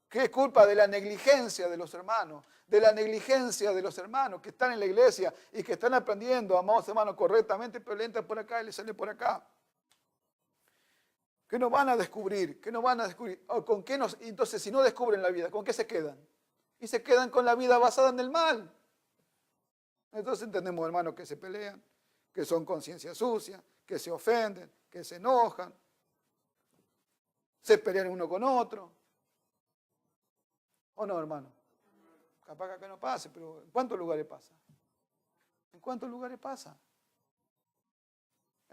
que es culpa de la negligencia de los hermanos, que están en la iglesia y que están aprendiendo, amados hermanos, correctamente, pero le entra por acá y le sale por acá. ¿Qué nos van a descubrir? Entonces, si no descubren la vida, ¿con qué se quedan? Y se quedan con la vida basada en el mal. Entonces entendemos, hermanos, que se pelean, que son conciencia sucia, que se ofenden, que se enojan, se pelean uno con otro. ¿O no, hermano? Capaz que acá no pase, pero ¿en cuántos lugares pasa? ¿En cuántos lugares pasa?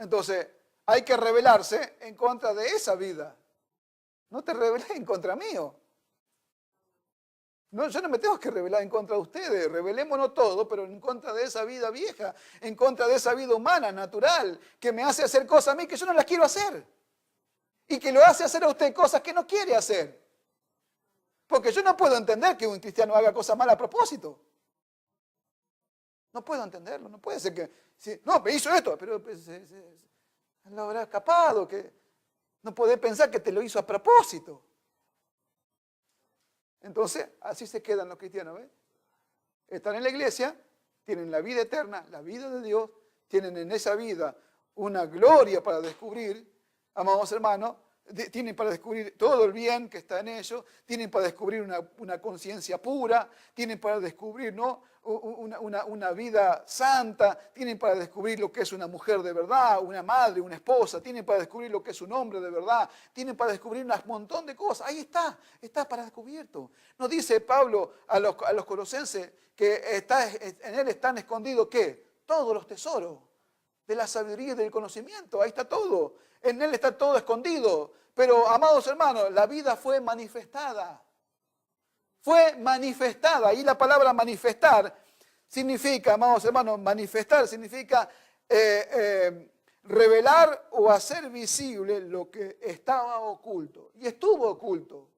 Entonces, hay que rebelarse en contra de esa vida. No te rebelés en contra mío. No, yo no me tengo que rebelar en contra de ustedes. Rebelémonos todo, pero en contra de esa vida vieja, en contra de esa vida humana, natural, que me hace hacer cosas a mí que yo no las quiero hacer. Y que lo hace hacer a usted cosas que no quiere hacer. Porque yo no puedo entender que un cristiano haga cosas malas a propósito. No puedo entenderlo. No puede ser que... no, me hizo esto, pero lo habrá escapado. Que no podés pensar que te lo hizo a propósito. Entonces, así se quedan los cristianos, ¿ves? Están en la iglesia, tienen la vida eterna, la vida de Dios, tienen en esa vida una gloria para descubrir, amados hermanos, tienen para descubrir todo el bien que está en ellos, tienen para descubrir una conciencia pura, tienen para descubrir, ¿no?, una vida santa, tienen para descubrir lo que es una mujer de verdad, una madre, una esposa, tienen para descubrir lo que es un hombre de verdad, tienen para descubrir un montón de cosas. Ahí está para descubierto. Nos dice Pablo a los colosenses que en él están escondidos, ¿qué? Todos los tesoros de la sabiduría y del conocimiento. Ahí está todo. En él está todo escondido. Pero, amados hermanos, la vida fue manifestada. Fue manifestada. Y la palabra manifestar significa, amados hermanos, manifestar significa revelar o hacer visible lo que estaba oculto. Y estuvo oculto.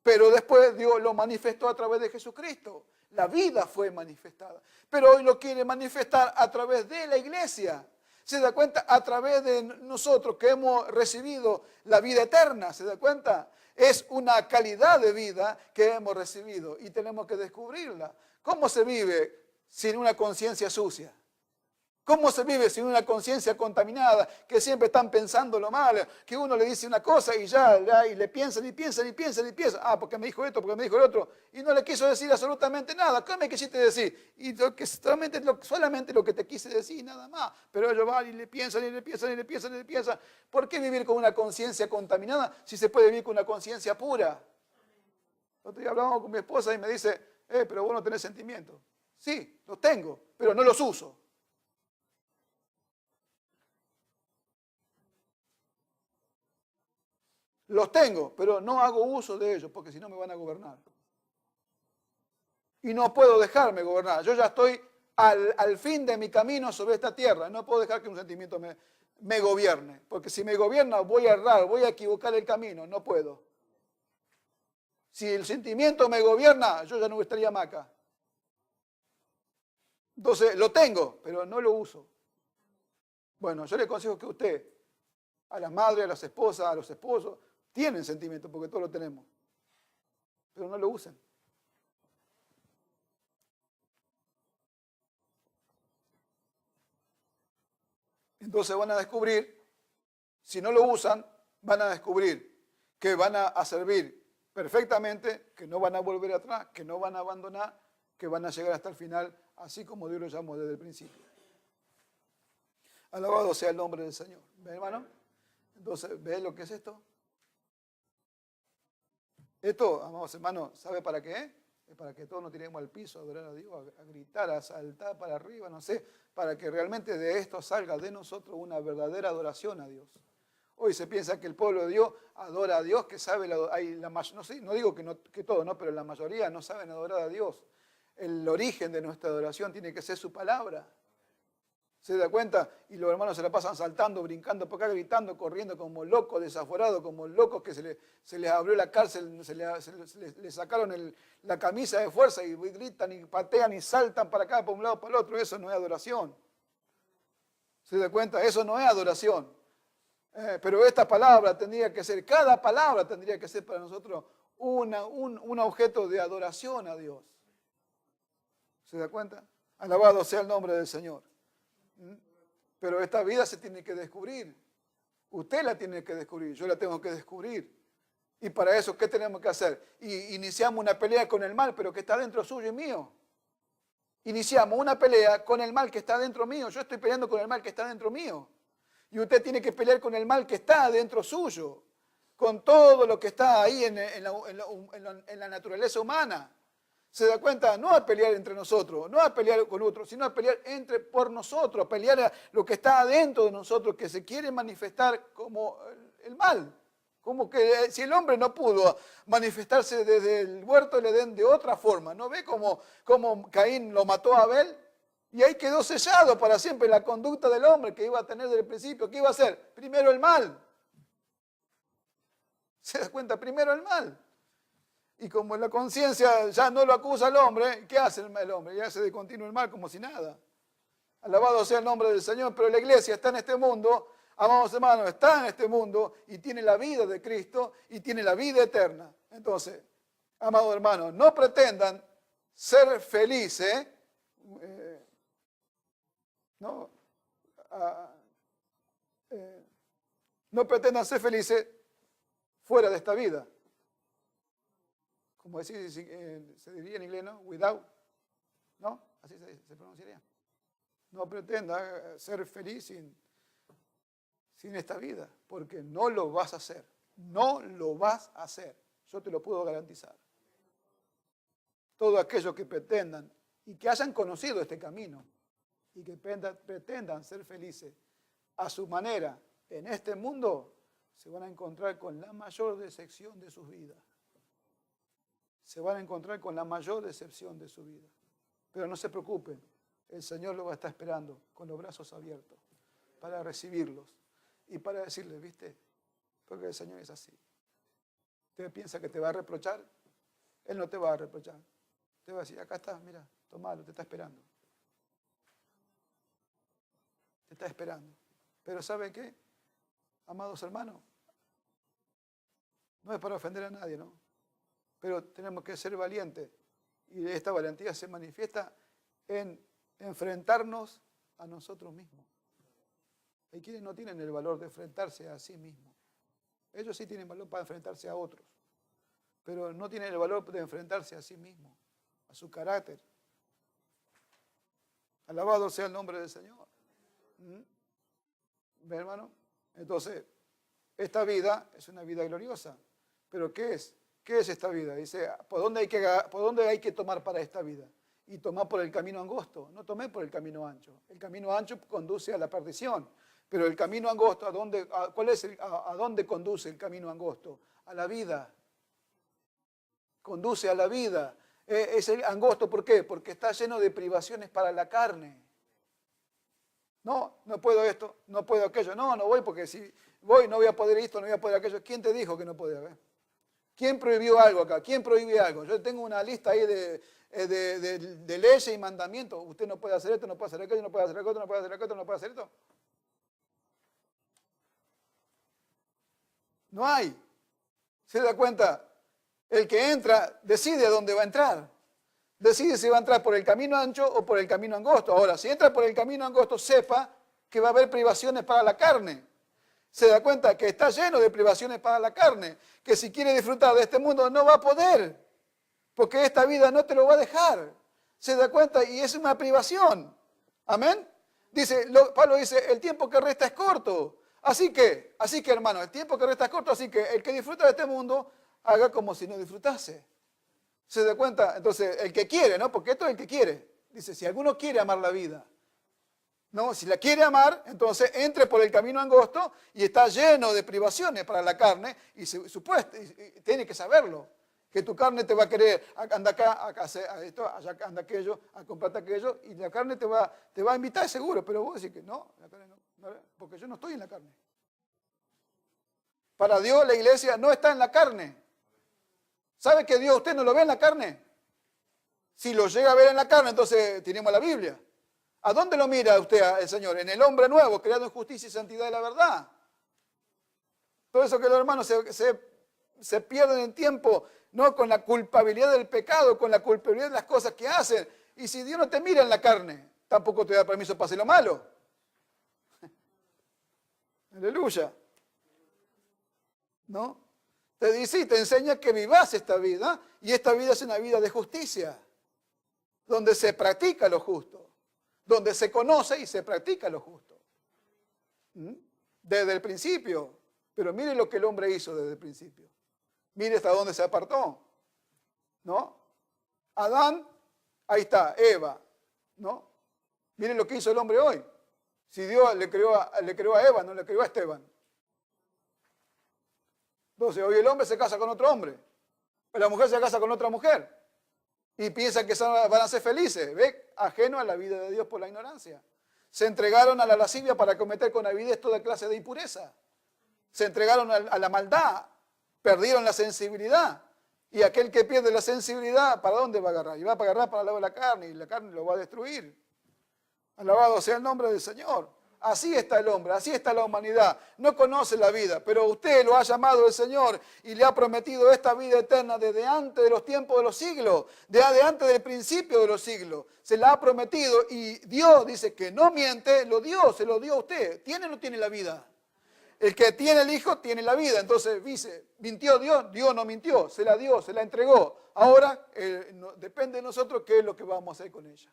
Pero después Dios lo manifestó a través de Jesucristo. La vida fue manifestada. Pero hoy lo quiere manifestar a través de la iglesia. ¿Se da cuenta? A través de nosotros que hemos recibido la vida eterna. ¿Se da cuenta? Es una calidad de vida que hemos recibido y tenemos que descubrirla. ¿Cómo se vive sin una conciencia sucia? ¿Cómo se vive sin una conciencia contaminada, que siempre están pensando lo malo, que uno le dice una cosa y y le piensan y piensan y piensan y piensan? Ah, porque me dijo esto, porque me dijo el otro, y no le quiso decir absolutamente nada. ¿Qué me quisiste decir? Y solamente lo que te quise decir, nada más. Pero ellos van y le piensan y le piensan y le piensan y le piensan. ¿Por qué vivir con una conciencia contaminada si se puede vivir con una conciencia pura? Otro día hablábamos con mi esposa y me dice, pero vos no tenés sentimientos. Sí, los tengo, pero no los uso. Los tengo, pero no hago uso de ellos, porque si no me van a gobernar. Y no puedo dejarme gobernar. Yo ya estoy al fin de mi camino sobre esta tierra. No puedo dejar que un sentimiento me gobierne. Porque si me gobierna voy a errar, voy a equivocar el camino. No puedo. Si el sentimiento me gobierna, yo ya no estaría más acá. Entonces, lo tengo, pero no lo uso. Bueno, yo le aconsejo que usted, a las madres, a las esposas, a los esposos, tienen sentimientos, porque todos lo tenemos, pero no lo usen. Entonces van a descubrir, si no lo usan, van a descubrir que van a servir perfectamente, que no van a volver atrás, que no van a abandonar, que van a llegar hasta el final, así como Dios lo llamó desde el principio. Alabado sea el nombre del Señor. ¿Ven, hermano? Entonces, ¿ves lo que es esto? Esto, amados hermanos, ¿sabe para qué? Es para que todos nos tiremos al piso a adorar a Dios, a gritar, a saltar para arriba, no sé, para que realmente de esto salga de nosotros una verdadera adoración a Dios. Hoy se piensa que el pueblo de Dios adora a Dios, que sabe, no sé, no digo que todos, ¿no? Pero la mayoría no saben adorar a Dios. El origen de nuestra adoración tiene que ser su palabra. ¿Se da cuenta? Y los hermanos se la pasan saltando, brincando por acá, gritando, corriendo como locos, desaforados, como locos que se les abrió la cárcel, le sacaron la camisa de fuerza y gritan y patean y saltan para acá, para un lado, para el otro. Eso no es adoración. ¿Se da cuenta? Eso no es adoración. Pero esta palabra tendría que ser, cada palabra tendría que ser para nosotros un objeto de adoración a Dios. ¿Se da cuenta? Alabado sea el nombre del Señor. Pero esta vida se tiene que descubrir. Usted la tiene que descubrir, yo la tengo que descubrir. Y para eso, ¿qué tenemos que hacer? Iniciamos una pelea con el mal, pero que está dentro suyo y mío. Iniciamos una pelea con el mal que está dentro mío. Yo estoy peleando con el mal que está dentro mío. Y usted tiene que pelear con el mal que está dentro suyo. Con todo lo que está ahí en la naturaleza humana. ¿Se da cuenta? No a pelear entre nosotros, no a pelear con otros, sino a pelear por nosotros, a pelear a lo que está adentro de nosotros, que se quiere manifestar como el mal. Como que si el hombre no pudo manifestarse desde el huerto del Edén de otra forma, ¿no ve cómo Caín lo mató a Abel? Y ahí quedó sellado para siempre la conducta del hombre que iba a tener desde el principio. ¿Qué iba a hacer? Primero el mal. ¿Se da cuenta? Primero el mal. Y como la conciencia ya no lo acusa al hombre, ¿qué hace el hombre? Ya hace de continuo el mal como si nada. Alabado sea el nombre del Señor, pero la iglesia está en este mundo, amados hermanos, está en este mundo y tiene la vida de Cristo y tiene la vida eterna. Entonces, amados hermanos, no pretendan ser felices, no pretendan ser felices fuera de esta vida. Como decir, se diría en inglés, ¿no? Without, ¿no? Así se pronunciaría. No pretenda ser feliz sin esta vida, porque no lo vas a hacer. No lo vas a hacer. Yo te lo puedo garantizar. Todos aquellos que pretendan y que hayan conocido este camino y que pretendan ser felices a su manera en este mundo, se van a encontrar con la mayor decepción de sus vidas. Se van a encontrar con la mayor decepción de su vida. Pero no se preocupen, el Señor lo va a estar esperando con los brazos abiertos para recibirlos y para decirles, ¿viste? Porque el Señor es así. ¿Usted piensa que te va a reprochar? Él no te va a reprochar. Te va a decir, acá está, mira, tomalo, te está esperando. Te está esperando. Pero ¿sabe qué? Amados hermanos, no es para ofender a nadie, ¿no? Pero tenemos que ser valientes y esta valentía se manifiesta en enfrentarnos a nosotros mismos. Hay quienes no tienen el valor de enfrentarse a sí mismos. Ellos sí tienen valor para enfrentarse a otros, pero no tienen el valor de enfrentarse a sí mismos, a su carácter. Alabado sea el nombre del Señor. ¿Ve, hermano? Entonces, esta vida es una vida gloriosa. ¿Pero qué es? ¿Qué es esta vida? Dice, ¿por dónde hay que tomar para esta vida? Y tomar por el camino angosto. No tomé por el camino ancho. El camino ancho conduce a la perdición. Pero el camino angosto, ¿a dónde conduce el camino angosto? A la vida. Conduce a la vida. Es el angosto, ¿por qué? Porque está lleno de privaciones para la carne. No puedo esto, no puedo aquello. No voy porque si voy no voy a poder esto, no voy a poder aquello. ¿Quién te dijo que no podía ver? ¿Quién prohibió algo acá? ¿Quién prohíbe algo? Yo tengo una lista ahí de leyes y mandamientos. Usted no puede hacer esto, no puede hacer aquello, no puede hacer aquello, no puede hacer aquello, no puede hacer esto. No hay. ¿Se da cuenta? El que entra decide a dónde va a entrar. Decide si va a entrar por el camino ancho o por el camino angosto. Ahora, si entra por el camino angosto, sepa que va a haber privaciones para la carne. Se da cuenta que está lleno de privaciones para la carne, que si quiere disfrutar de este mundo no va a poder, porque esta vida no te lo va a dejar. Se da cuenta y es una privación. Amén. Pablo dice, el tiempo que resta es corto. Así que hermano, el tiempo que resta es corto, así que el que disfruta de este mundo, haga como si no disfrutase. ¿Se da cuenta? Entonces, el que quiere, ¿no? Porque esto es el que quiere. Dice, si alguno quiere amar la vida, ¿no? Si la quiere amar, entonces entre por el camino angosto y está lleno de privaciones para la carne y tiene que saberlo. Que tu carne te va a querer, anda acá, hacer esto, allá anda aquello, a comprarte aquello, y la carne te va a invitar seguro, pero vos decís que no, la carne no, porque yo no estoy en la carne. Para Dios la iglesia no está en la carne. ¿Sabe que Dios usted no lo ve en la carne? Si lo llega a ver en la carne, entonces tenemos la Biblia. ¿A dónde lo mira usted el Señor? En el hombre nuevo, creado en justicia y santidad de la verdad. Todo eso que los hermanos se pierden en tiempo, no con la culpabilidad del pecado, con la culpabilidad de las cosas que hacen. Y si Dios no te mira en la carne, tampoco te da permiso para hacer lo malo. Aleluya. ¿No? Te dice y te enseña que vivas esta vida, y esta vida es una vida de justicia, donde se practica lo justo, donde se conoce y se practica lo justo. Desde el principio. Pero mire lo que el hombre hizo desde el principio. Mire hasta dónde se apartó. ¿No? Adán, ahí está, Eva, ¿no? Miren lo que hizo el hombre hoy. Si Dios le creó a Eva, no le creó a Esteban. Entonces, hoy el hombre se casa con otro hombre. La mujer se casa con otra mujer. Y piensan que van a ser felices. ¿Ve? Ajeno a la vida de Dios por la ignorancia. Se entregaron a la lascivia para cometer con avidez toda clase de impureza. Se entregaron a la maldad. Perdieron la sensibilidad. Y aquel que pierde la sensibilidad, ¿para dónde va a agarrar? Y va a agarrar para el lado de la carne. Y la carne lo va a destruir. Alabado sea el nombre del Señor. Así está el hombre, así está la humanidad. No conoce la vida, pero usted lo ha llamado el Señor y le ha prometido esta vida eterna desde antes de los tiempos de los siglos, desde antes del principio de los siglos. Se la ha prometido y Dios dice que no miente, lo dio, se lo dio a usted. ¿Tiene o no tiene la vida? El que tiene el Hijo tiene la vida. Entonces dice, ¿mintió Dios? Dios no mintió, se la dio, se la entregó. Ahora depende de nosotros qué es lo que vamos a hacer con ella.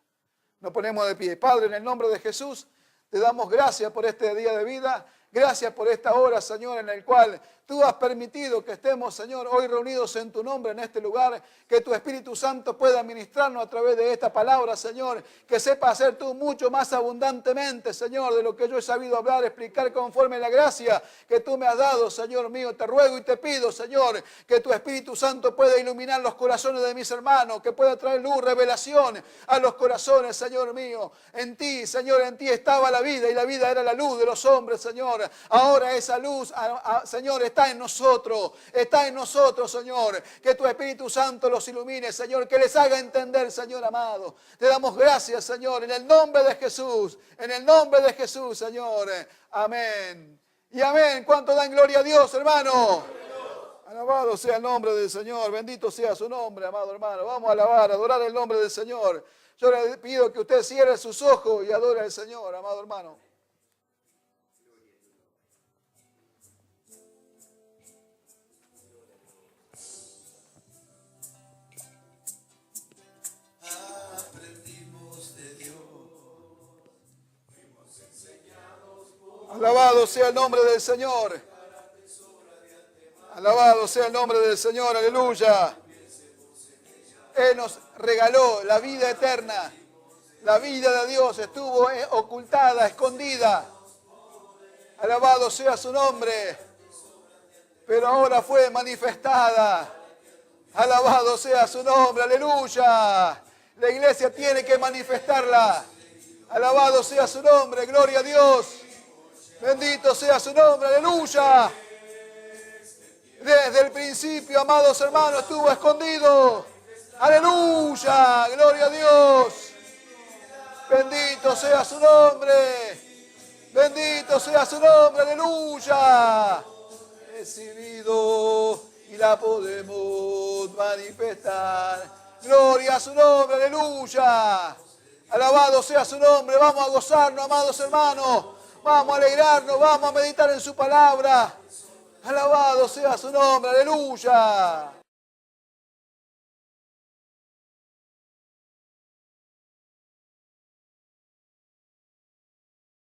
Nos ponemos de pie. Padre, en el nombre de Jesús, te damos gracias por este día de vida. Gracias por esta hora, Señor, en la cual tú has permitido que estemos, Señor, hoy reunidos en tu nombre en este lugar. Que tu Espíritu Santo pueda ministrarnos a través de esta palabra, Señor. Que sepa hacer tú mucho más abundantemente, Señor, de lo que yo he sabido hablar, explicar conforme a la gracia que tú me has dado, Señor mío. Te ruego y te pido, Señor, que tu Espíritu Santo pueda iluminar los corazones de mis hermanos. Que pueda traer luz, revelación a los corazones, Señor mío. En ti, Señor, en ti estaba la vida y la vida era la luz de los hombres, Señor. Ahora esa luz, Señor, está en nosotros, Señor. Que tu Espíritu Santo los ilumine, Señor, que les haga entender, Señor amado. Te damos gracias, Señor, en el nombre de Jesús, Señor. Amén. Y amén. ¿Cuánto dan gloria a Dios, hermano? Alabado sea el nombre del Señor, bendito sea su nombre, amado hermano. Vamos a alabar, adorar el nombre del Señor. Yo le pido que usted cierre sus ojos y adore al Señor, amado hermano. Alabado sea el nombre del Señor. Alabado sea el nombre del Señor, aleluya. Él nos regaló la vida eterna. La vida de Dios estuvo ocultada, escondida. Alabado sea su nombre. Pero ahora fue manifestada. Alabado sea su nombre, aleluya. La iglesia tiene que manifestarla. Alabado sea su nombre, gloria a Dios. Bendito sea su nombre, aleluya. Desde el principio, amados hermanos, estuvo escondido. Aleluya, gloria a Dios. Bendito sea su nombre. Bendito sea su nombre, aleluya. Recibido y la podemos manifestar. Gloria a su nombre, aleluya. Alabado sea su nombre. Vamos a gozarnos, amados hermanos. Vamos a alegrarnos, vamos a meditar en su palabra. Alabado sea su nombre, aleluya.